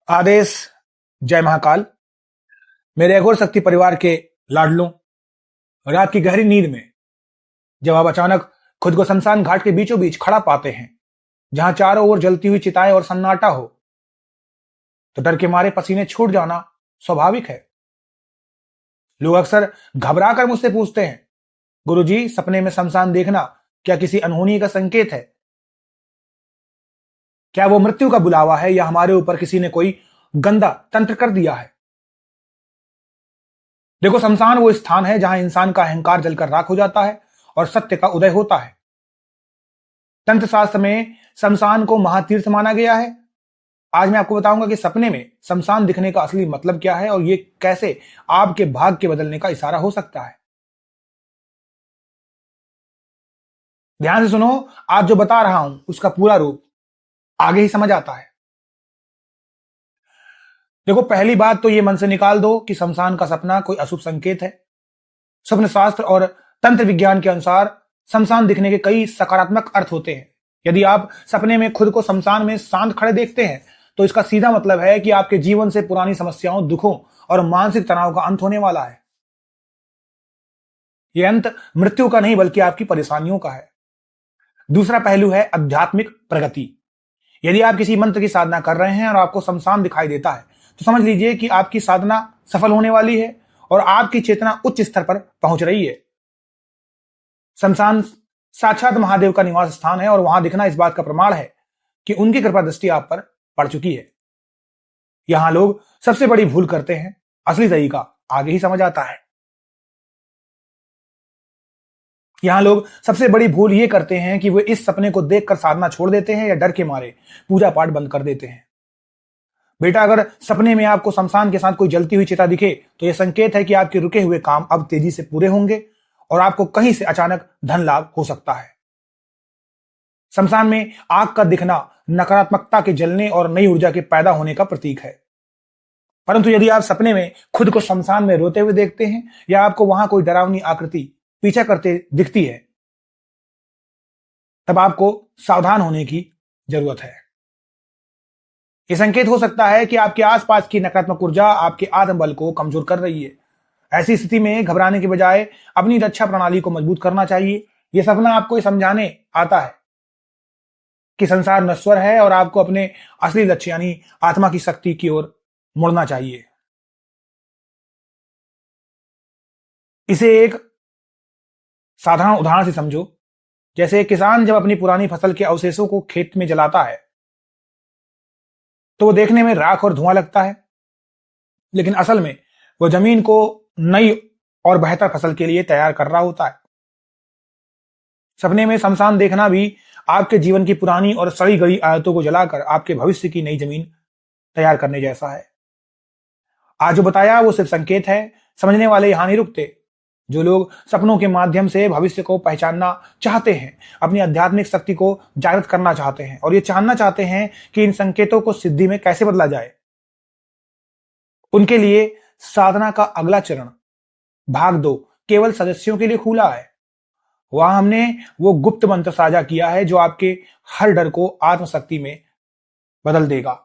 आदेश। जय महाकाल। मेरे अघोर शक्ति परिवार के लाडलों, रात की गहरी नींद में जब आप अचानक खुद को शमशान घाट के बीचों बीच खड़ा पाते हैं, जहां चारों ओर जलती हुई चिताएं और सन्नाटा हो, तो डर के मारे पसीने छूट जाना स्वाभाविक है। लोग अक्सर घबरा कर मुझसे पूछते हैं, गुरुजी, सपने में शमशान देखना क्या किसी अनहोनी का संकेत है? क्या वो मृत्यु का बुलावा है या हमारे ऊपर किसी ने कोई गंदा तंत्र कर दिया है? देखो, शमशान वो स्थान है जहां इंसान का अहंकार जलकर राख हो जाता है और सत्य का उदय होता है। तंत्र शास्त्र में शमशान को महातीर्थ माना गया है। आज मैं आपको बताऊंगा कि सपने में शमशान दिखने का असली मतलब क्या है और ये कैसे आपके भाग्य के बदलने का इशारा हो सकता है। ध्यान से सुनो, आज जो बता रहा हूं उसका पूरा रूप आगे ही समझ आता है। देखो, पहली बात तो ये मन से निकाल दो कि शमशान का सपना कोई अशुभ संकेत है। स्वप्न शास्त्र और तंत्र विज्ञान के अनुसार शमशान दिखने के कई सकारात्मक अर्थ होते हैं। यदि आप सपने में खुद को शमशान में शांत खड़े देखते हैं, तो इसका सीधा मतलब है कि आपके जीवन से पुरानी समस्याओं, दुखों और मानसिक तनाव का अंत होने वाला है। यह अंत मृत्यु का नहीं बल्कि आपकी परेशानियों का है। दूसरा पहलू है आध्यात्मिक प्रगति। यदि आप किसी मंत्र की साधना कर रहे हैं और आपको शमशान दिखाई देता है, तो समझ लीजिए कि आपकी साधना सफल होने वाली है और आपकी चेतना उच्च स्तर पर पहुंच रही है। शमशान साक्षात महादेव का निवास स्थान है और वहां दिखना इस बात का प्रमाण है कि उनकी कृपा दृष्टि आप पर पड़ चुकी है। यहां लोग सबसे बड़ी भूल करते हैं, असली तरीका आगे ही समझ आता है। यहां लोग सबसे बड़ी भूल ये करते हैं कि वे इस सपने को देखकर साधना छोड़ देते हैं या डर के मारे पूजा पाठ बंद कर देते हैं। बेटा, अगर सपने में आपको शमशान के साथ कोई जलती हुई चिता दिखे, तो यह संकेत है कि आपके रुके हुए काम अब तेजी से पूरे होंगे और आपको कहीं से अचानक धन लाभ हो सकता है। शमशान में आग का दिखना नकारात्मकता के जलने और नई ऊर्जा के पैदा होने का प्रतीक है। परंतु यदि आप सपने में खुद को शमशान में रोते हुए देखते हैं या आपको वहां कोई डरावनी आकृति पीछा करते दिखती है, तब आपको सावधान होने की जरूरत है। यह संकेत हो सकता है कि आपके आसपास की नकारात्मक ऊर्जा आपके आत्मबल को कमजोर कर रही है। ऐसी स्थिति में घबराने के बजाय अपनी रक्षा प्रणाली को मजबूत करना चाहिए। यह सपना आपको ये समझाने आता है कि संसार नश्वर है और आपको अपने असली लक्ष्य यानी आत्मा की शक्ति की ओर मुड़ना चाहिए। इसे एक साधारण उदाहरण से समझो। जैसे एक किसान जब अपनी पुरानी फसल के अवशेषों को खेत में जलाता है, तो वो देखने में राख और धुआं लगता है, लेकिन असल में वो जमीन को नई और बेहतर फसल के लिए तैयार कर रहा होता है। सपने में शमशान देखना भी आपके जीवन की पुरानी और सड़ी गई आदतों को जलाकर आपके भविष्य की नई जमीन तैयार करने जैसा है। आज जो बताया वो सिर्फ संकेत है। समझने वाले यहां नहीं रुकते। जो लोग सपनों के माध्यम से भविष्य को पहचानना चाहते हैं, अपनी आध्यात्मिक शक्ति को जागृत करना चाहते हैं और ये जानना चाहते हैं कि इन संकेतों को सिद्धि में कैसे बदला जाए, उनके लिए साधना का अगला चरण भाग 2 केवल सदस्यों के लिए खुला है। वहां हमने वो गुप्त मंत्र साझा किया है जो आपके हर डर को आत्मशक्ति में बदल देगा।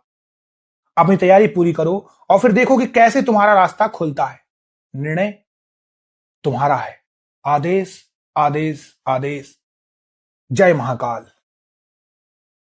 अपनी तैयारी पूरी करो और फिर देखो कि कैसे तुम्हारा रास्ता खुलता है। निर्णय तुम्हारा है। आदेश, आदेश, आदेश। जय महाकाल।